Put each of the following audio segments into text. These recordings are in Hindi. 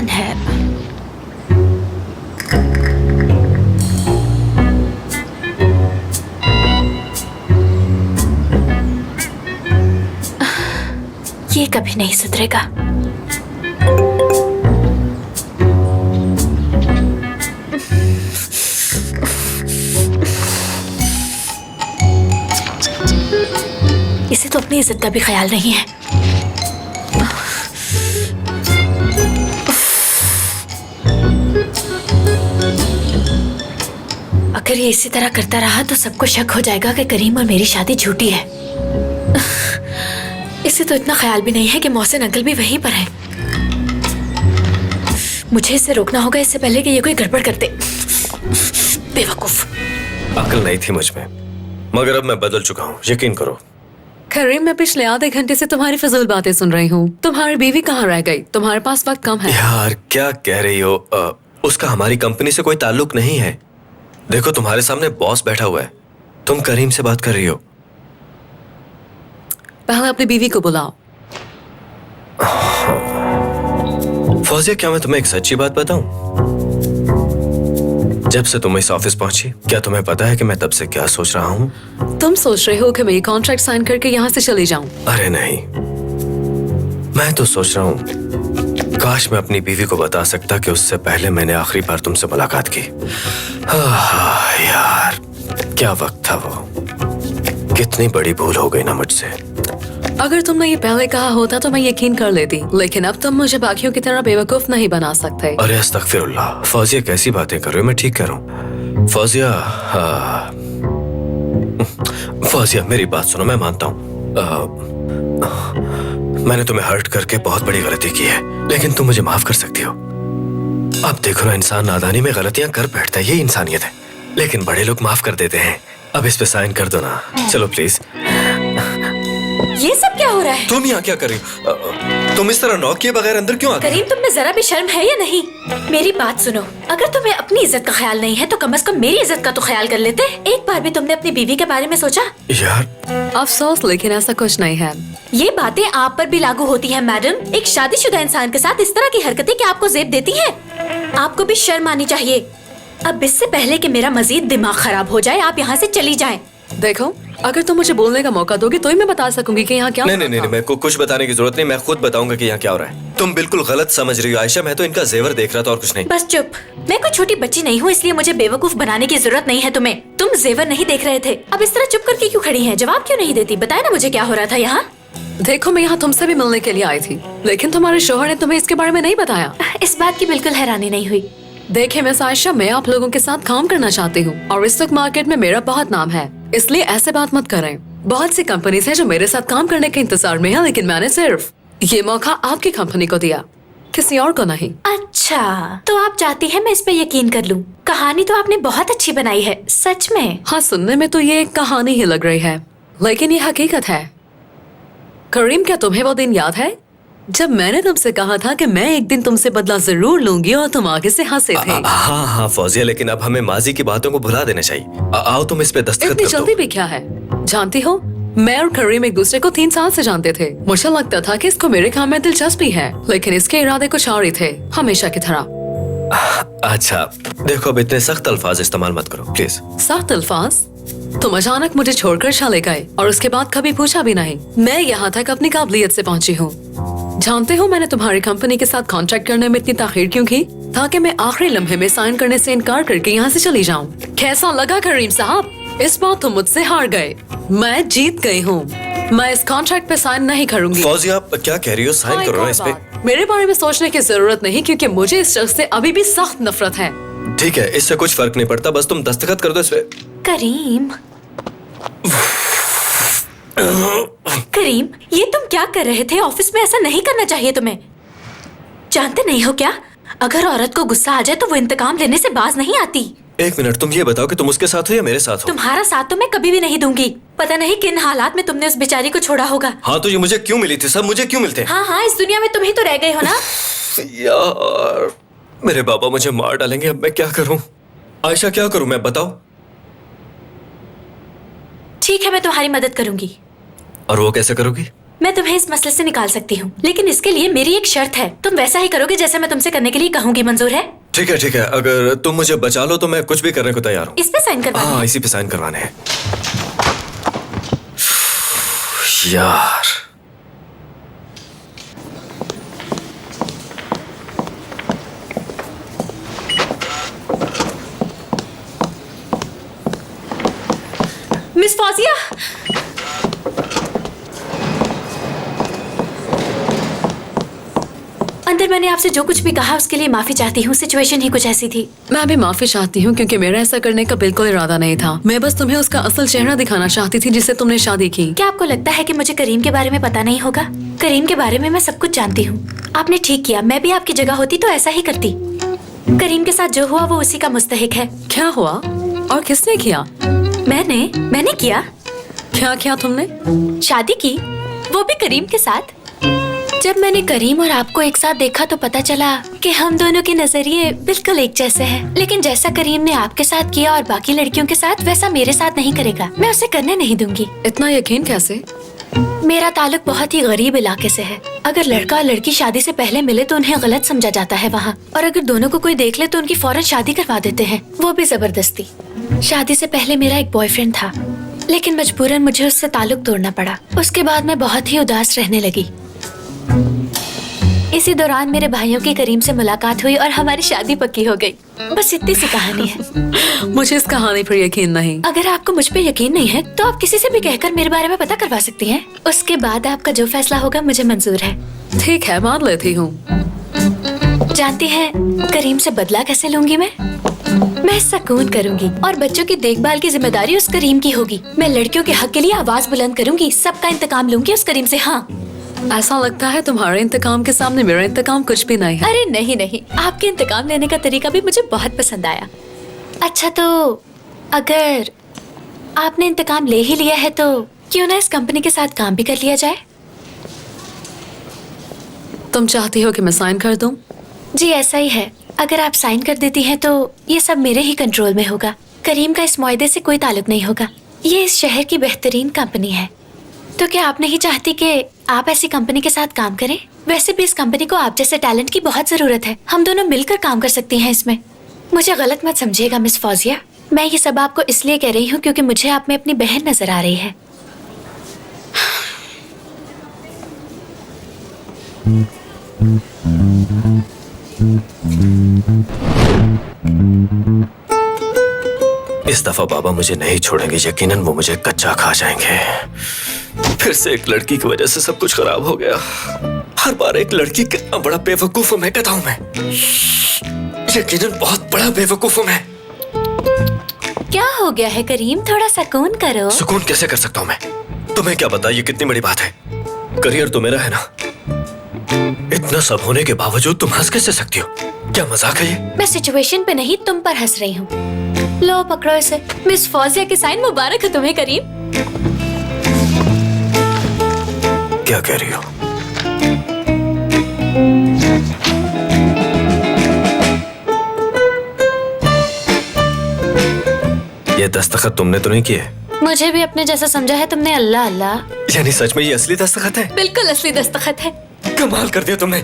कौन है? ये कभी नहीं सुधरेगा। इसे तो अपनी इज्जत का भी ख्याल नहीं है। अगर ये इसी तरह करता रहा तो सबको शक हो जाएगा कि करीम और मेरी शादी झूठी है। इसे तो इतना ख्याल भी नहीं है कि मोहसिन अंकल भी वहीं पर है। मुझे इसे रोकना होगा इससे पहले कि ये कोई गड़बड़ करते। बेवकूफ। अकल नहीं थी मुझ में, मगर अब मैं बदल चुका हूँ, यकीन करो। करीम, मैं पिछले आधे घंटे से तुम्हारी फजूल बातें सुन रही हूँ। तुम्हारी बीवी कहाँ रह गई? तुम्हारे पास वक्त कम है। यार क्या कह रही हो? उसका हमारी कंपनी से कोई ताल्लुक नहीं है। देखो तुम्हारे सामने बॉस बैठा हुआ है, तुम करीम से बात कर रही हो। पहले अपनी बीवी को बुलाओ। फौजिया, क्या मैं तुम्हें एक सच्ची बात बताऊं? जब से तुम इस ऑफिस पहुंची, क्या तुम्हें पता है कि मैं तब से क्या सोच रहा हूँ? तुम सोच रहे हो कि मैं ये कॉन्ट्रैक्ट साइन करके यहाँ से चली जाऊं? अरे नहीं, मैं तो सोच रहा हूँ काश मैं अपनी बीवी को बता सकता कि उससे पहले मैंने आखिरी बार तुमसे मुलाकात की। यार क्या वक्त था वो, कितनी बड़ी भूल हो गई ना मुझसे। अगर तुमने ये पहले कहा होता तो मैं यकीन कर लेती, लेकिन अब तुम मुझे बाकियों की तरह बेवकूफ नहीं बना सकते। अरे अस्तगफिरुल्लाह, फौजिया कैसी बातें कर रहे हो? मैं ठीक कह रहा हूँ। फौजिया, फौजिया मेरी बात सुनो, मैं मानता हूँ मैंने तुम्हें हर्ट करके बहुत बड़ी गलती की है, लेकिन तुम मुझे माफ कर सकती हो। अब देखो ना, इंसान नादानी में गलतियां कर बैठता है, ये इंसानियत है। लेकिन बड़े लोग माफ कर देते हैं। अब इस पे साइन कर दो ना, चलो प्लीज। ये सब क्या हो रहा है? तुम यहाँ क्या कर रही हो? तुम इस तरह नॉक किए बगैर अंदर क्यों आ गई? करीम, तुम में जरा भी शर्म है या नहीं? मेरी बात सुनो, अगर तुम्हें अपनी इज्जत का ख्याल नहीं है तो कम से कम मेरी इज्जत का तो ख्याल कर लेते। एक बार भी तुमने अपनी बीवी के बारे में सोचा? यार अफसोस, लेकिन ऐसा कुछ नहीं है। ये बातें आप पर भी लागू होती हैं मैडम। एक शादीशुदा इंसान के साथ इस तरह की हरकतें क्या आपको जेब देती हैं? आपको भी शर्म आनी चाहिए। अब इससे पहले कि मेरा मजीद दिमाग खराब हो जाए, आप यहाँ से चली जाएं। देखो, अगर तुम मुझे बोलने का मौका दोगे तो ही मैं बता सकूंगी कि यहाँ क्या। नहीं, मेरे को कुछ बताने की जरूरत नहीं, मैं खुद बताऊंगा कि यहाँ क्या हो रहा है। तुम बिल्कुल गलत समझ रही हो आयशा, मैं तो इनका जेवर देख रहा था और कुछ नहीं। बस चुप। मैं कोई छोटी बच्ची नहीं हूँ, इसलिए मुझे बेवकूफ बनाने की जरूरत नहीं है तुम्हें। तुम जेवर नहीं देख रहे थे, अब इस तरह चुप करके क्यों खड़ी हैं? जवाब क्यों नहीं देती? बताए ना मुझे क्या हो रहा था यहाँ। देखो, मैं यहाँ तुमसे भी मिलने के लिए आई थी, लेकिन तुम्हारे शोहर ने तुम्हें इसके बारे में नहीं बताया। इस बात की बिल्कुल हैरानी नहीं हुई। देखिए मिस आयशा, मैं आप लोगों के साथ काम करना चाहती हूँ और इस वक्त मार्केट में मेरा बहुत नाम है, इसलिए ऐसे बात मत करें। बहुत सी कंपनीज हैं जो मेरे साथ काम करने के इंतजार में है, लेकिन मैंने सिर्फ ये मौका आपकी कंपनी को दिया, किसी और को नहीं। अच्छा, तो आप चाहती हैं मैं इस पे यकीन कर लूं? कहानी तो आपने बहुत अच्छी बनाई है, सच में। हाँ, सुनने में तो ये एक कहानी ही लग रही है, लेकिन ये हकीकत है। करीम, क्या तुम्हें वो दिन याद है जब मैंने तुमसे कहा था कि मैं एक दिन तुमसे बदला जरूर लूंगी और तुम आगे से हंसे थे? हाँ फौजिया, लेकिन अब हमें माजी की बातों को भुला देना चाहिए। आओ तुम इस पे दस्तखत इतनी कर दो। जल्दी भी क्या है? जानती हो, मैं और करीम एक दूसरे को 3 साल से जानते थे। मुझे लगता था कि इसको मेरे काम में दिलचस्पी है, लेकिन इसके इरादे कुछ और ही थे, हमेशा की तरह। अच्छा देखो, अब इतने सख्त अल्फाज इस्तेमाल मत करो प्लीज। सख्त अल्फाज? तुम अचानक मुझे छोड़कर चले गए और उसके बाद कभी पूछा भी नहीं। मैं यहाँ तक अपनी काबिलियत से पहुँची हूँ। जानते हो मैंने तुम्हारी कंपनी के साथ कॉन्ट्रैक्ट करने में इतनी ताखीर क्यों की? ताकि मैं आखिरी लम्हे में साइन करने से इनकार करके यहाँ से चली जाऊँ। कैसा लगा करीम साहब? इस बार तुम मुझसे हार गए, मैं जीत गई हूँ। मैं इस कॉन्ट्रैक्ट पे साइन नहीं करूँगी। फौजिया, आप क्या कह रही हो? साइन करो ना इस पे। मेरे बारे में सोचने की जरूरत नहीं, क्योंकि मुझे इस शख्स से अभी भी सख्त नफरत है। ठीक है, इससे कुछ फर्क नहीं पड़ता, बस तुम दस्तखत कर दो इस पे। करीम, करीम, ये तुम क्या कर रहे थे? ऑफिस में ऐसा नहीं करना चाहिए तुम्हें। जानते नहीं हो क्या, अगर औरत को गुस्सा आ जाए तो वो इंतकाम लेने से बाज नहीं आती। एक मिनट, तुम ये बताओ कि तुम उसके साथ हो या मेरे साथ हो? तुम्हारा साथ तो मैं कभी भी नहीं दूंगी। पता नहीं किन हालात में तुमने उस बेचारी को छोड़ा होगा। हाँ तो ये मुझे क्यों मिली थी? सब मुझे क्यों मिलते हैं? हाँ, इस दुनिया में तुम ही तो रह गए हो ना। यार, मेरे बाबा मुझे मार डालेंगे, अब मैं क्या करूं? आयशा, क्या करूं मैं, बताओ। ठीक है, मैं तुम्हारी मदद करूंगी। और वो कैसे करोगी? मैं तुम्हें इस मसले से निकाल सकती हूँ, लेकिन इसके लिए मेरी एक शर्त है। तुम वैसा ही करोगे जैसा मैं तुमसे करने के लिए कहूँगी, मंजूर है? ठीक है, अगर तुम मुझे बचा लो तो मैं कुछ भी करने को तैयार हूँ। इस पे साइन करवा हाँ, इसी पे साइन करवाने हैं। यार, मिस फौजिया, अंदर मैंने आपसे जो कुछ भी कहा उसके लिए माफी चाहती हूँ। सिचुएशन ही कुछ ऐसी थी। मैं भी माफी चाहती हूँ क्योंकि मेरा ऐसा करने का बिल्कुल इरादा नहीं था। मैं बस तुम्हें उसका असल चेहरा दिखाना चाहती थी जिससे तुमने शादी की। क्या आपको लगता है कि मुझे करीम के बारे में पता नहीं होगा? करीम के बारे में मैं सब कुछ जानती हूँ। आपने ठीक किया, मैं भी आपकी जगह होती तो ऐसा ही करती। करीम के साथ जो हुआ वो उसी का मुस्तहिक है। क्या हुआ और किसने किया? मैंने किया। क्या किया तुमने? शादी की, वो भी करीम के साथ। जब मैंने करीम और आपको एक साथ देखा तो पता चला कि हम दोनों के नजरिए बिल्कुल एक जैसे हैं। लेकिन जैसा करीम ने आपके साथ किया और बाकी लड़कियों के साथ, वैसा मेरे साथ नहीं करेगा। मैं उसे करने नहीं दूंगी। इतना यकीन कैसे? मेरा ताल्लुक बहुत ही गरीब इलाके से है। अगर लड़का और लड़की शादी से पहले मिले तो उन्हें गलत समझा जाता है वहाँ, और अगर दोनों को कोई देख ले तो उनकी फौरन शादी करवा देते हैं, वो भी जबरदस्ती। शादी से पहले मेरा एक बॉयफ्रेंड था, लेकिन मजबूरन मुझे उससे ताल्लुक तोड़ना पड़ा। उसके बाद मैं बहुत ही उदास रहने लगी। इसी दौरान मेरे भाइयों की करीम से मुलाकात हुई और हमारी शादी पक्की हो गई। बस इतनी सी कहानी है। मुझे इस कहानी पर यकीन नहीं। अगर आपको मुझ पे यकीन नहीं है तो आप किसी से भी कहकर मेरे बारे में पता करवा सकती हैं। उसके बाद आपका जो फैसला होगा मुझे मंजूर है। ठीक है, मान लेती हूँ। जानती हैं करीम से बदला कैसे लूंगी मैं सुकून करूंगी और बच्चों की देखभाल की जिम्मेदारी उस करीम की होगी। मैं लड़कियों के हक के लिए आवाज बुलंद करूंगी, सबका इंतकाम लूंगी उस करीम से। हाँ, ऐसा लगता है तुम्हारे इंतकाम के सामने मेरा इंतकाम कुछ भी नहीं है। अरे नहीं, आपके इंतकाम लेने का तरीका भी मुझे बहुत पसंद आया। अच्छा, तो अगर आपने इंतकाम ले ही लिया है तो क्यों ना इस कंपनी के साथ काम भी कर लिया जाए? तुम चाहती हो कि मैं साइन कर दूं? जी ऐसा ही है। अगर आप साइन कर देती हैं तो ये सब मेरे ही कंट्रोल में होगा। करीम का इस मुआहदे से कोई ताल्लुक नहीं होगा। ये इस शहर की बेहतरीन कंपनी है, तो क्या आप नहीं चाहती कि आप ऐसी कंपनी के साथ काम करें? वैसे भी इस कंपनी को आप जैसे टैलेंट की बहुत जरूरत है। हम दोनों मिलकर काम कर सकती हैं इसमें। मुझे गलत मत समझिएगा मिस फौजिया, मैं ये सब आपको इसलिए कह रही हूँ क्योंकि मुझे आप में अपनी बहन नजर आ रही है। इस दफा बाबा मुझे नहीं छोड़ेंगे। यकीनन वो मुझे कच्चा खा जाएंगे। फिर से एक लड़की की वजह से सब कुछ खराब हो गया। हर बार एक लड़की, कितना बड़ा बेवकूफ हूं मैं, कहता हूं मैं। यकीनन बहुत बड़ा बेवकूफ हूं मैं। क्या हो गया है करीम, थोड़ा सुकून करो। सुकून कैसे कर सकता हूं मैं? तुम्हें क्या पता ये कितनी बड़ी बात है? करियर तो मेरा है ना। इतना सब होने के बावजूद तुम हंस कैसे सकती हो? क्या मजाक है ये? मैं सिचुएशन पे नहीं, तुम पर हंस रही हूँ। लो पकड़ो इसे। मिस फौजिया के साइन मुबारक है तुम्हें करीम। क्या कह रही हो? ये दस्तखत तुमने तो नहीं किए? मुझे भी अपने जैसा समझा है तुमने। अल्लाह अल्लाह। यानी सच में ये असली दस्तखत है? बिल्कुल असली दस्तखत है। कमाल कर दिया तुमने।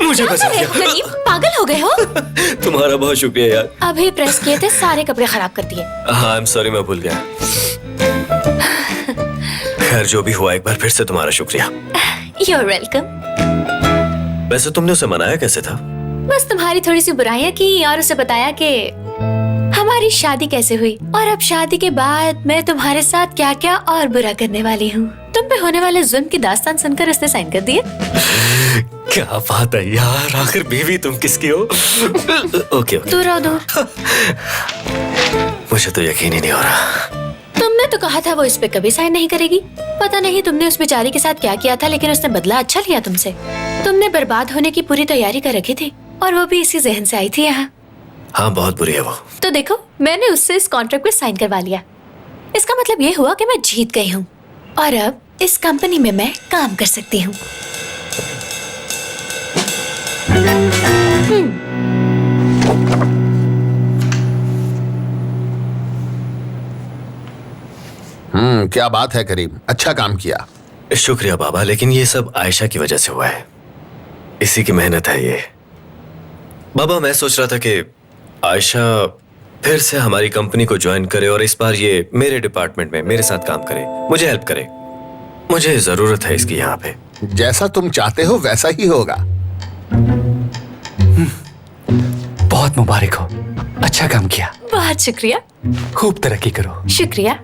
मुझे बचा दिया। करीम, पागल हो गए हो? तुम्हारा बहुत शुक्रिया यार। अभी प्रेस किए थे, सारे कपड़े खराब कर दिए। हाँ, आई एम सॉरी, मैं भूल गया। खैर जो भी हुआ, एक बार फिर से तुम्हारा शुक्रिया। You're welcome। वैसे तुमने उसे मनाया कैसे था? बस तुम्हारी थोड़ी सी बुराइयां की और उसे बताया कि हमारी शादी कैसे हुई और अब शादी के बाद मैं तुम्हारे साथ क्या क्या और बुरा करने वाली हूँ। तुम पे होने वाले जुल्म की दास्तान सुनकर उसने साइन कर दिए। क्या बात है यार, आखिर बीवी तुम किसकी हो? ओके। दूर रहो, दूर। मुझे तो यकीन ही नहीं हो रहा। तुमने तो कहा था वो इस पे कभी साइन नहीं करेगी। पता नहीं तुमने उस बेचारी के साथ क्या किया था, लेकिन उसने बदला अच्छा लिया तुमसे। तुमने बर्बाद होने की पूरी तैयारी कर रखी थी और वो भी इसी जहन से आई थी यहाँ। हाँ, बहुत बुरी है वो। तो देखो, मैंने उससे इस कॉन्ट्रैक्ट पे साइन करवा लिया। इसका मतलब ये हुआ कि मैं जीत गई हूँ और अब इस कंपनी में मैं काम कर सकती हूँ। क्या बात है करीम, अच्छा काम किया। शुक्रिया बाबा, लेकिन ये सब आयशा की वजह से हुआ है। इसी की मेहनत है ये। बाबा मैं सोच रहा था कि आयशा फिर से हमारी कंपनी को ज्वाइन करे और इस बार ये मेरे डिपार्टमेंट में मेरे साथ काम करे, मुझे हेल्प करे। मुझे जरूरत है इसकी यहाँ पे। जैसा तुम चाहते हो वैसा ही होगा। बहुत मुबारक हो, अच्छा काम किया। बहुत शुक्रिया। खूब तरक्की करो। शुक्रिया।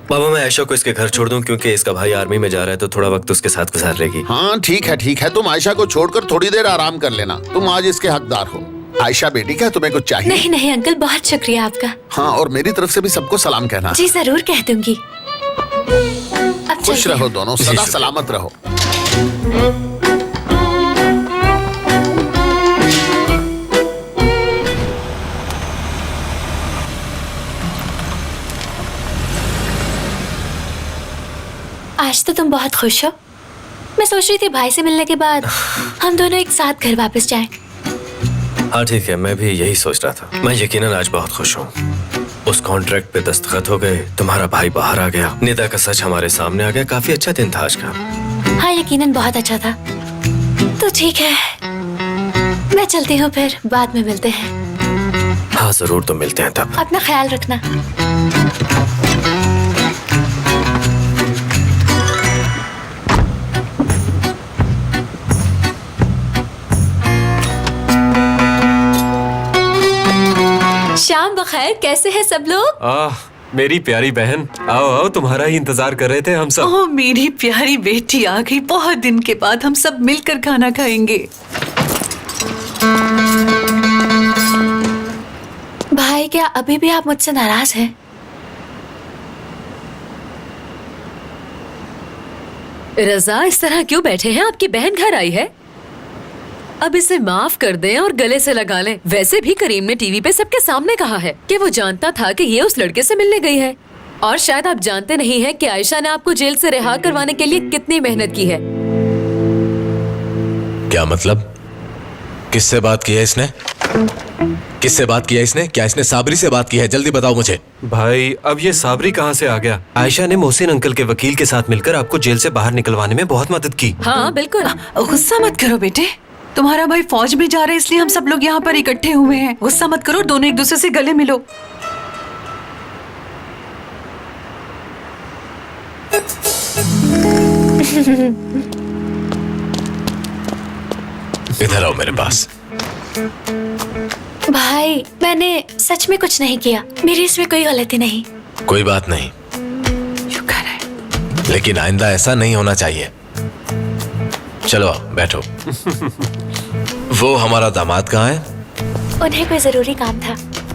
बाबा मैं आयशा को इसके घर छोड़ दूं क्योंकि इसका भाई आर्मी में जा रहा है, तो थोड़ा वक्त उसके साथ गुजार लेगी। हाँ ठीक है, तुम आयशा को छोड़कर थोड़ी देर आराम कर लेना। तुम आज इसके हकदार हो। आयशा बेटी, क्या तुम्हें कुछ चाहिए? नहीं नहीं अंकल, बहुत शुक्रिया आपका। हाँ, और मेरी तरफ से भी सबको सलाम कहना। जी जरूर कह दूंगी। अब खुश चलते रहो हैं। दोनों, सदा सलामत रहो। आज तो तुम बहुत खुश हो। मैं सोच रही थी भाई से मिलने के बाद हम दोनों एक साथ घर वापस जाएं। हाँ ठीक है, मैं भी यही सोच रहा था। मैं यकीनन आज बहुत खुश हूँ। उस कॉन्ट्रैक्ट पे दस्तखत हो गए, तुम्हारा भाई बाहर आ गया, निदा का सच हमारे सामने आ गया। काफी अच्छा दिन था आज का। हाँ यकीनन बहुत अच्छा था। तो ठीक है, मैं चलती हूँ, फिर बाद में मिलते हैं। हाँ जरूर, तो मिलते हैं तब। अपना ख्याल रखना। शाम बखैर, कैसे हैं सब लोग? मेरी प्यारी बहन, आओ आओ, तुम्हारा ही इंतजार कर रहे थे हम सब। ओह मेरी प्यारी बेटी आ गई। बहुत दिन के बाद हम सब मिलकर खाना खाएंगे। भाई क्या अभी भी आप मुझसे नाराज हैं? रजा, इस तरह क्यों बैठे हैं? आपकी बहन घर आई है, अब इसे माफ कर दें और गले से लगा लें। वैसे भी करीम ने टीवी पे सबके सामने कहा है कि वो जानता था कि ये उस लड़के से मिलने गई है। और शायद आप जानते नहीं हैं कि आयशा ने आपको जेल से रिहा करवाने के लिए कितनी मेहनत की है। क्या मतलब? किससे बात की है इसने? किससे बात की है इसने? क्या इसने साबरी से बात की है? जल्दी बताओ मुझे। भाई अब ये साबरी कहाँ से आ गया? आयशा ने मोहसिन अंकल के वकील के साथ मिलकर आपको जेल से बाहर निकलवाने में बहुत मदद की। हाँ बिल्कुल। गुस्सा मत करो बेटे, तुम्हारा भाई फौज में जा रहा है इसलिए हम सब लोग यहाँ पर इकट्ठे हुए हैं। गुस्सा मत करो, दोनों एक दूसरे से गले मिलो। इधर आओ मेरे पास। भाई मैंने सच में कुछ नहीं किया, मेरी इसमें कोई गलती नहीं। कोई बात नहीं, शुक्र है। लेकिन आइंदा ऐसा नहीं होना चाहिए। चलो आओ, बैठो। वो हमारा दामाद कहाँ है? उन्हें कोई जरूरी काम था।